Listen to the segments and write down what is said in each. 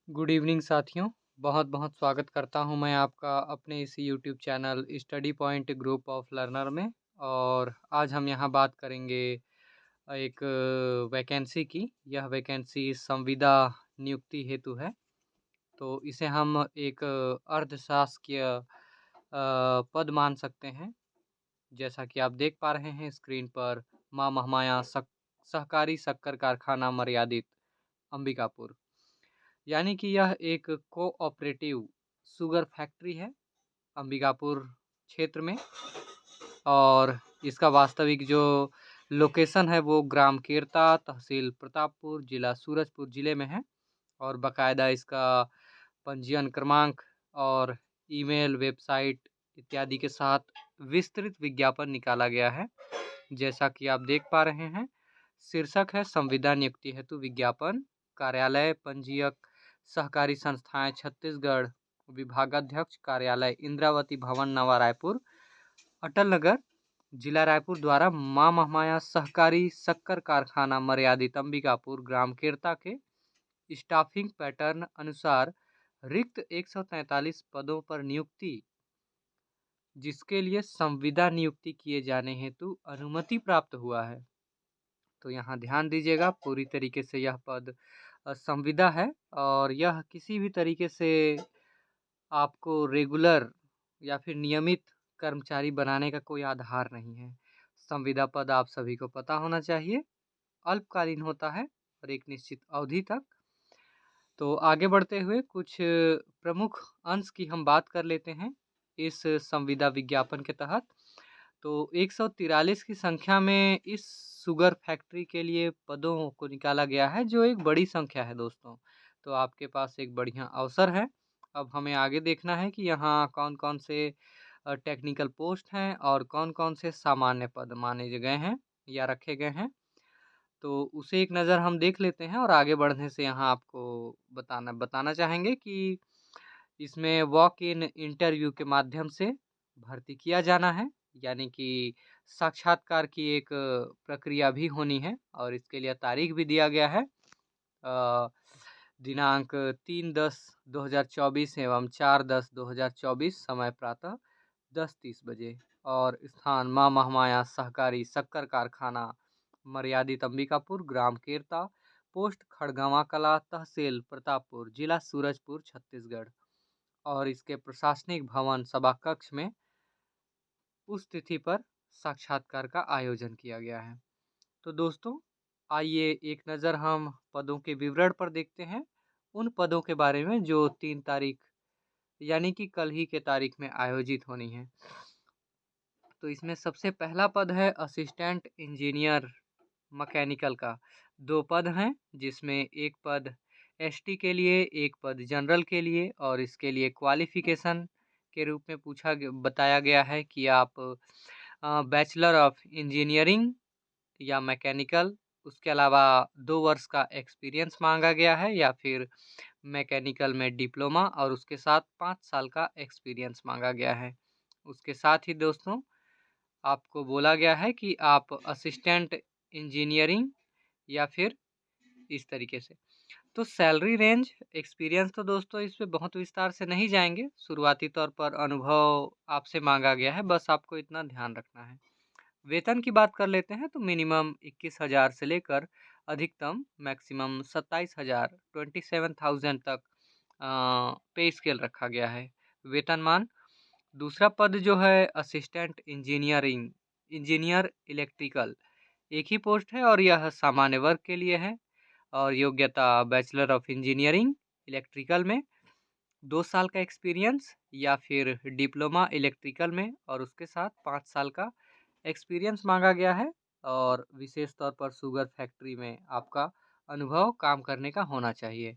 Good evening साथियों। बहुत बहुत स्वागत करता हूं मैं आपका अपने इस YouTube channel study point group of learner में। और आज हम यहां बात करेंगे एक वैकेंसी की। यह वैकेंसी संविदा नियुक्ति हेतु है। तो इसे हम एक अर्धशासकीय पद मान सकते हैं। जैसा कि आप देख पा रहे हैं स्क्रीन पर, माँ महामाया सहकारी शक्कर कारखाना मर्यादित अंबिकापुर, यानी कि यह एक कोऑपरेटिव शुगर फैक्ट्री है अंबिकापुर क्षेत्र में। और इसका वास्तविक जो लोकेशन है वो ग्राम केरता, तहसील प्रतापपुर, जिला सूरजपुर जिले में है। और बकायदा इसका पंजीयन क्रमांक और ईमेल, वेबसाइट इत्यादि के साथ विस्तृत विज्ञापन निकाला गया है। जैसा कि आप देख पा रहे हैं, शीर्षक है संविदा नियुक्ति हेतु विज्ञापन। कार्यालय पंजीयक सहकारी संस्थाएं छत्तीसगढ़, विभागाध्यक्ष कार्यालय इंद्रावती भवन नवा रायपुर, अटल नगर, जिला रायपुर द्वारा माँ महामाया सहकारी शक्कर कारखाना मर्यादित अंबिकापुर ग्राम केरता के स्टाफिंग पैटर्न अनुसार रिक्त 143 पदों पर नियुक्ति, जिसके लिए संविदा नियुक्ति किए जाने हेतु अनुमति प्राप्त हुआ है। तो यहाँ ध्यान दीजिएगा, पूरी तरीके से यह पद संविदा है और यह किसी भी तरीके से आपको रेगुलर या फिर नियमित कर्मचारी बनाने का कोई आधार नहीं है। संविदा पद आप सभी को पता होना चाहिए, अल्पकालीन होता है और एक निश्चित अवधि तक। तो आगे बढ़ते हुए कुछ प्रमुख अंश की हम बात कर लेते हैं इस संविदा विज्ञापन के तहत। तो 143 की संख्या में इस शुगर फैक्ट्री के लिए पदों को निकाला गया है, जो एक बड़ी संख्या है दोस्तों। तो आपके पास एक बढ़िया अवसर है। अब हमें आगे देखना है कि यहाँ कौन कौन से टेक्निकल पोस्ट हैं और कौन कौन से सामान्य पद माने गए हैं या रखे गए हैं। तो उसे एक नज़र हम देख लेते हैं और आगे बढ़ने से यहाँ आपको बताना चाहेंगे कि इसमें वॉक इन इंटरव्यू के माध्यम से भर्ती किया जाना है, यानी कि साक्षात्कार की एक प्रक्रिया भी होनी है। और इसके लिए तारीख भी दिया गया है, दिनांक 3/10/2024 एवं 4/10/2024, समय प्रातः 10:30 बजे। और स्थान माँ महामाया सहकारी शक्कर कारखाना मर्यादित अंबिकापुर ग्राम केरता, पोस्ट खड़गवां कला, तहसील प्रतापपुर, जिला सूरजपुर छत्तीसगढ़। और इसके प्रशासनिक भवन सभा कक्ष में उस तिथि पर साक्षात्कार का आयोजन किया गया है। तो दोस्तों, आइए एक नज़र हम पदों के विवरण पर देखते हैं, उन पदों के बारे में जो 3 तारीख यानी कि कल ही के तारीख में आयोजित होनी है। तो इसमें सबसे पहला पद है असिस्टेंट इंजीनियर मैकेनिकल का। 2 पद हैं, जिसमें एक पद एसटी के लिए, एक पद जनरल के लिए। और इसके लिए क्वालिफिकेशन के रूप में बताया गया है कि आप बैचलर ऑफ इंजीनियरिंग या मैकेनिकल, उसके अलावा 2 वर्ष का एक्सपीरियंस मांगा गया है, या फिर मैकेनिकल में डिप्लोमा और उसके साथ 5 साल का एक्सपीरियंस मांगा गया है। उसके साथ ही दोस्तों, आपको बोला गया है कि आप असिस्टेंट इंजीनियरिंग या फिर इस तरीके से। तो सैलरी रेंज, एक्सपीरियंस तो दोस्तों इस पे बहुत विस्तार से नहीं जाएंगे, शुरुआती तौर पर अनुभव आपसे मांगा गया है, बस आपको इतना ध्यान रखना है। वेतन की बात कर लेते हैं, तो मिनिमम 21,000 से लेकर अधिकतम मैक्सिमम 27,000 27,000 तक पे स्केल रखा गया है वेतनमान। दूसरा पद जो है असिस्टेंट इंजीनियरिंग इंजीनियर इलेक्ट्रिकल, एक ही पोस्ट है और यह सामान्य वर्ग के लिए है। और योग्यता बैचलर ऑफ इंजीनियरिंग इलेक्ट्रिकल में, 2 साल का एक्सपीरियंस या फिर डिप्लोमा इलेक्ट्रिकल में और उसके साथ 5 साल का एक्सपीरियंस मांगा गया है। और विशेष तौर पर शुगर फैक्ट्री में आपका अनुभव काम करने का होना चाहिए।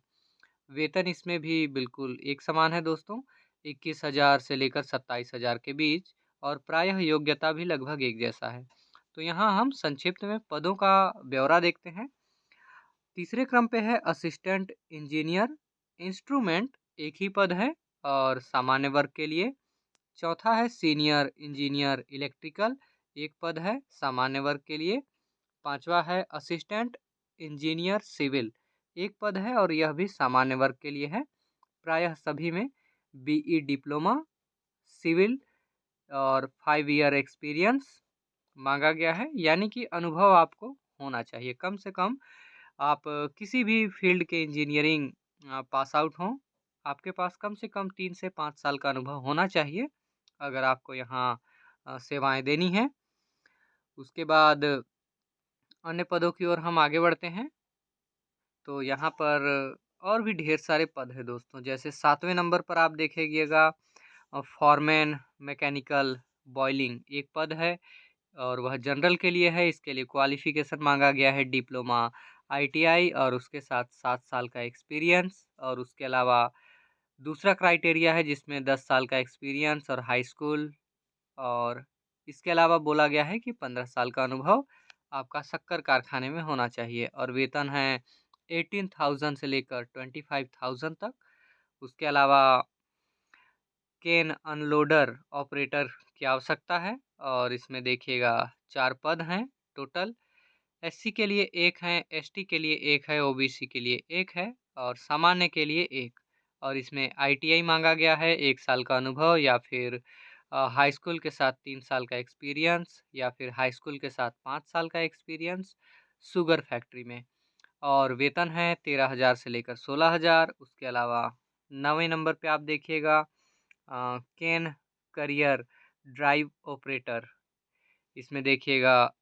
वेतन इसमें भी बिल्कुल एक समान है दोस्तों, 21,000 से लेकर 27,000 के बीच। और प्रायः योग्यता भी लगभग एक जैसा है। तो यहाँ हम संक्षिप्त में पदों का ब्यौरा देखते हैं। तीसरे क्रम पे है असिस्टेंट इंजीनियर इंस्ट्रूमेंट, एक ही पद है और सामान्य वर्ग के लिए। चौथा है सीनियर इंजीनियर इलेक्ट्रिकल, एक पद है सामान्य वर्ग के लिए। पांचवा है असिस्टेंट इंजीनियर सिविल, एक पद है और यह भी सामान्य वर्ग के लिए है। प्रायः सभी में बीई डिप्लोमा, सिविल और 5 ईयर एक्सपीरियंस मांगा गया है, यानी कि अनुभव आपको होना चाहिए। कम से कम आप किसी भी फील्ड के इंजीनियरिंग पास आउट हों, आपके पास कम से कम 3 से 5 साल का अनुभव होना चाहिए, अगर आपको यहाँ सेवाएँ देनी हैं। उसके बाद अन्य पदों की ओर हम आगे बढ़ते हैं। तो यहाँ पर और भी ढेर सारे पद हैं दोस्तों, जैसे 7वें नंबर पर आप देखिएगा फॉरमैन मैकेनिकल बॉयलिंग एक पद है और वह जनरल के लिए है। इसके लिए क्वालिफिकेशन मांगा गया है डिप्लोमा, आईटीआई और उसके साथ 7 साल का एक्सपीरियंस। और उसके अलावा दूसरा क्राइटेरिया है जिसमें 10 साल का एक्सपीरियंस और हाई स्कूल। और इसके अलावा बोला गया है कि 15 साल का अनुभव आपका शक्कर कारखाने में होना चाहिए और वेतन है 18,000 से लेकर 25,000 तक। उसके अलावा केन अनलोडर ऑपरेटर की आवश्यकता है और इसमें देखिएगा 4 पद हैं टोटल। एससी के लिए 1 है, एसटी के लिए 1 है, ओबीसी के लिए 1 है और सामान्य के लिए 1। और इसमें आईटीआई मांगा गया है 1 साल का अनुभव या फिर हाई स्कूल के साथ 3 साल का एक्सपीरियंस या फिर हाई स्कूल के साथ 5 साल का एक्सपीरियंस शुगर फैक्ट्री में। और वेतन है 13,000 से लेकर 16,000। उसके अलावा 9वें नंबर पे आप देखिएगा केन करियर ड्राइव ऑपरेटर। इसमें देखिएगा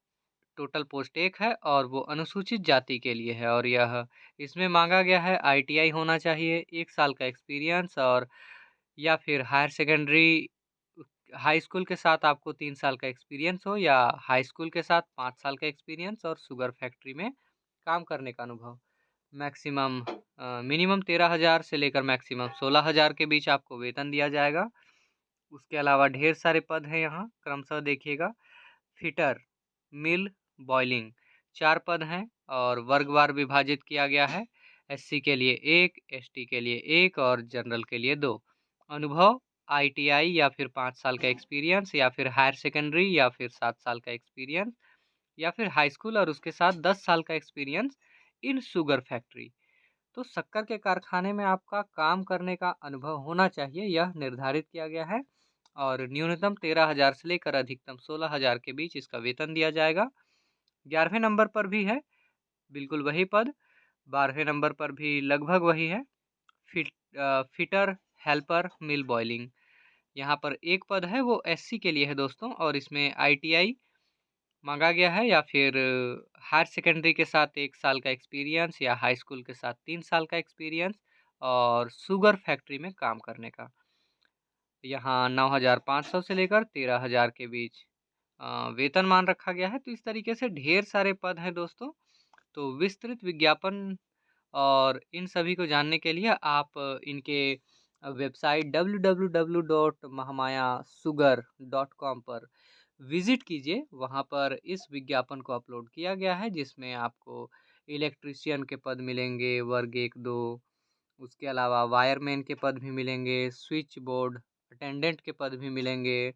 टोटल पोस्ट 1 है और वो अनुसूचित जाति के लिए है और यह इसमें मांगा गया है आईटीआई होना चाहिए, 1 साल का एक्सपीरियंस और या फिर हायर सेकेंडरी हाई स्कूल के साथ आपको 3 साल का एक्सपीरियंस हो या हाई स्कूल के साथ 5 साल का एक्सपीरियंस और शुगर फैक्ट्री में काम करने का अनुभव। मैक्सिमम मिनिमम 13,000 से लेकर मैक्सिमम 16,000 के बीच आपको वेतन दिया जाएगा। उसके अलावा ढेर सारे पद हैं यहाँ, क्रमशः देखिएगा। फिटर, मिल, बॉयलिंग 4 पद हैं और वर्गवार विभाजित किया गया है। एससी के लिए 1, एसटी के लिए 1 और जनरल के लिए 2। अनुभव आईटीआई या फिर 5 साल का एक्सपीरियंस या फिर हायर सेकेंडरी या फिर 7 साल का एक्सपीरियंस या फिर हाई स्कूल और उसके साथ 10 साल का एक्सपीरियंस इन शुगर फैक्ट्री। तो शक्कर के कारखाने में आपका काम करने का अनुभव होना चाहिए, यह निर्धारित किया गया है और न्यूनतम 13,000 से लेकर अधिकतम 16,000 के बीच इसका वेतन दिया जाएगा। 11वें नंबर पर भी है बिल्कुल वही पद, 12वें नंबर पर भी लगभग वही है। फिटर हेल्पर मिल बॉयलिंग, यहाँ पर एक पद है वो एससी के लिए है दोस्तों और इसमें आईटीआई मांगा गया है या फिर हायर सेकेंडरी के साथ 1 साल का एक्सपीरियंस या हाई स्कूल के साथ 3 साल का एक्सपीरियंस और शुगर फैक्ट्री में काम करने का। यहाँ 9,500 से लेकर 13,000 के बीच वेतन मान रखा गया है। तो इस तरीके से ढेर सारे पद हैं दोस्तों। तो विस्तृत विज्ञापन और इन सभी को जानने के लिए आप इनके वेबसाइट www.mahamayasugar.com पर विज़िट कीजिए। वहाँ पर इस विज्ञापन को अपलोड किया गया है जिसमें आपको इलेक्ट्रीशियन के पद मिलेंगे वर्ग 1-2। उसके अलावा वायरमैन के पद भी मिलेंगे, स्विच बोर्ड अटेंडेंट के पद भी मिलेंगे,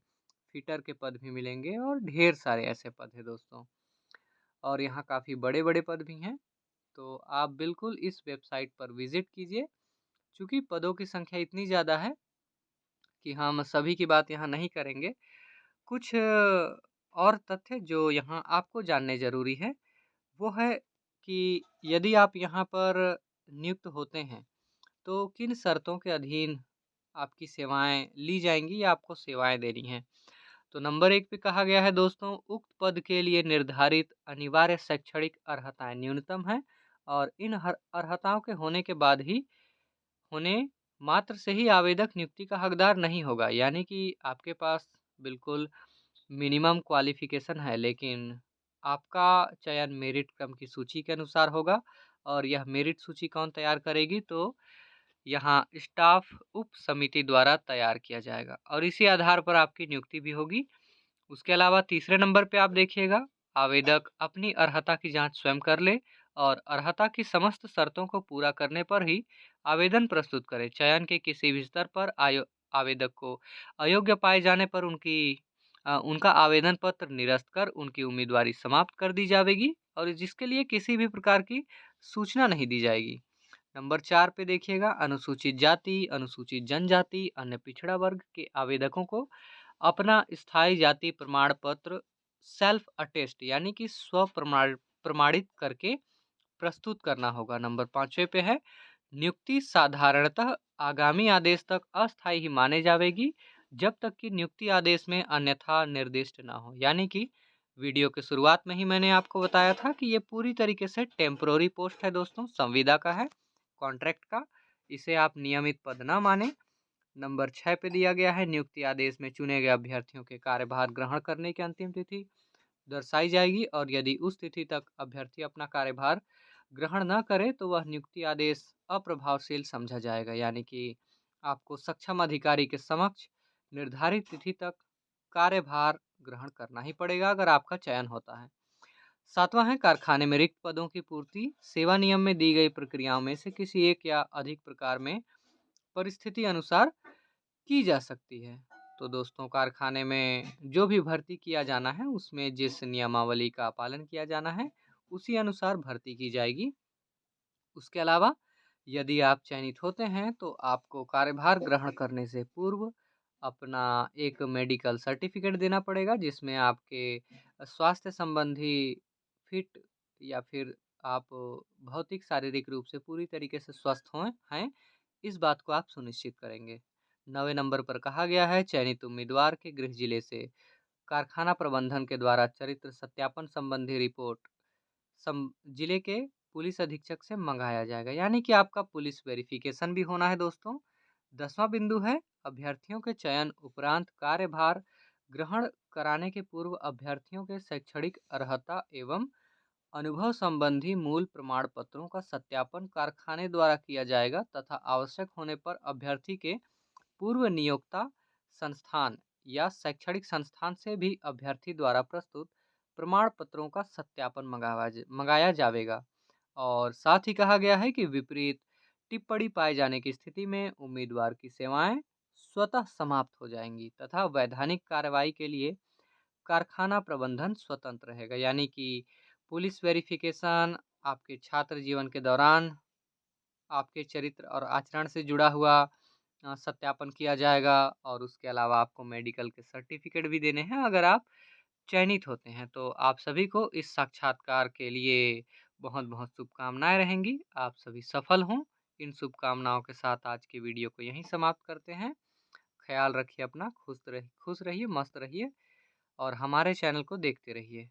फिटर के पद भी मिलेंगे और ढेर सारे ऐसे पद हैं दोस्तों। और यहाँ काफ़ी बड़े-बड़े पद भी हैं। तो आप बिल्कुल इस वेबसाइट पर विज़िट कीजिए। चूँकि पदों की संख्या इतनी ज़्यादा है कि हम सभी की बात यहाँ नहीं करेंगे। कुछ और तथ्य जो यहाँ आपको जानने ज़रूरी है, वो है कि यदि आप यहाँ पर नियुक्त होते हैं, तो किन शर्तों के अधीन आपकी सेवाएँ ली जाएँगी या आपको सेवाएँ देनी हैं। तो नंबर 1 पे कहा गया है दोस्तों, उक्त पद के लिए निर्धारित अनिवार्य शैक्षणिक अर्हताएँ न्यूनतम हैं और इन अर्हताओं के होने के बाद ही होने मात्र से ही आवेदक नियुक्ति का हकदार नहीं होगा। यानी कि आपके पास बिल्कुल मिनिमम क्वालिफ़िकेशन है, लेकिन आपका चयन मेरिट क्रम की सूची के अनुसार होगा और यह मेरिट सूची कौन तैयार करेगी, तो यहाँ स्टाफ उप समिति द्वारा तैयार किया जाएगा और इसी आधार पर आपकी नियुक्ति भी होगी। उसके अलावा तीसरे नंबर पे आप देखिएगा, आवेदक अपनी अर्हता की जांच स्वयं कर ले और अर्हता की समस्त शर्तों को पूरा करने पर ही आवेदन प्रस्तुत करे। चयन के किसी भी स्तर पर आवेदक को अयोग्य पाए जाने पर उनका आवेदन पत्र निरस्त कर उनकी उम्मीदवारी समाप्त कर दी जाएगी और जिसके लिए किसी भी प्रकार की सूचना नहीं दी जाएगी। नंबर 4 पे देखिएगा, अनुसूचित जाति, अनुसूचित जनजाति, अन्य पिछड़ा वर्ग के आवेदकों को अपना स्थायी जाति प्रमाण पत्र सेल्फ अटेस्ट यानी कि प्रमाणित करके प्रस्तुत करना होगा। नंबर 5वें पे है, नियुक्ति साधारणतः आगामी आदेश तक अस्थायी ही माने जावेगी जब तक कि नियुक्ति आदेश में अन्यथा निर्दिष्ट ना हो। यानी कि वीडियो के शुरुआत में ही मैंने आपको बताया था कि ये पूरी तरीके से टेम्पोररी पोस्ट है दोस्तों, संविदा का है, कॉन्ट्रैक्ट का, इसे आप नियमित पद ना माने। नंबर 6 पे दिया गया है, नियुक्ति आदेश में चुने गए अभ्यर्थियों के कार्यभार ग्रहण करने की अंतिम तिथि दर्शाई जाएगी और यदि उस तिथि तक अभ्यर्थी अपना कार्यभार ग्रहण न करे तो वह नियुक्ति आदेश अप्रभावशील समझा जाएगा। यानी कि आपको सक्षम अधिकारी के समक्ष निर्धारित तिथि तक कार्यभार ग्रहण करना ही पड़ेगा अगर आपका चयन होता है। 7वां है, कारखाने में रिक्त पदों की पूर्ति सेवा नियम में दी गई प्रक्रियाओं में से किसी एक या अधिक प्रकार में परिस्थिति अनुसार की जा सकती है। तो दोस्तों, कारखाने में जो भी भर्ती किया जाना है उसमें जिस नियमावली का पालन किया जाना है उसी अनुसार भर्ती की जाएगी। उसके अलावा यदि आप चयनित होते हैं तो आपको कार्यभार ग्रहण करने से पूर्व अपना एक मेडिकल सर्टिफिकेट देना पड़ेगा जिसमें आपके स्वास्थ्य संबंधी फिट या फिर आप भौतिक शारीरिक रूप से पूरी तरीके से स्वस्थ हैं, इस बात को आप सुनिश्चित करेंगे। 9वें नंबर पर कहा गया है, चयनित उम्मीदवार के गृह जिले से कारखाना प्रबंधन के द्वारा चरित्र सत्यापन संबंधी रिपोर्ट जिले के पुलिस अधीक्षक से मंगाया जाएगा। यानी कि आपका पुलिस वेरिफिकेशन भी होना है दोस्तों। 10वां बिंदु है, अभ्यर्थियों के चयन उपरांत कार्यभार ग्रहण कराने के पूर्व अभ्यर्थियों के शैक्षणिक अर्हता एवं अनुभव संबंधी मूल प्रमाण पत्रों का सत्यापन कारखाने द्वारा किया जाएगा तथा आवश्यक होने पर अभ्यर्थी के पूर्व नियोक्ता संस्थान या शैक्षणिक संस्थान से भी अभ्यर्थी द्वारा प्रस्तुत प्रमाण पत्रों का सत्यापन मंगाया जाएगा। और साथ ही कहा गया है कि विपरीत टिप्पणी पाए जाने की स्थिति में उम्मीदवार की सेवाएं स्वतः समाप्त हो जाएंगी तथा वैधानिक कार्रवाई के लिए कारखाना प्रबंधन स्वतंत्र रहेगा। यानी कि पुलिस वेरिफिकेशन आपके छात्र जीवन के दौरान आपके चरित्र और आचरण से जुड़ा हुआ सत्यापन किया जाएगा और उसके अलावा आपको मेडिकल के सर्टिफिकेट भी देने हैं अगर आप चयनित होते हैं। तो आप सभी को इस साक्षात्कार के लिए बहुत बहुत शुभकामनाएं रहेंगी, आप सभी सफल हों। इन शुभकामनाओं के साथ आज की वीडियो को यहीं समाप्त करते हैं। ख्याल रखिए अपना, खुश रहिए, मस्त रहिए और हमारे चैनल को देखते रहिए।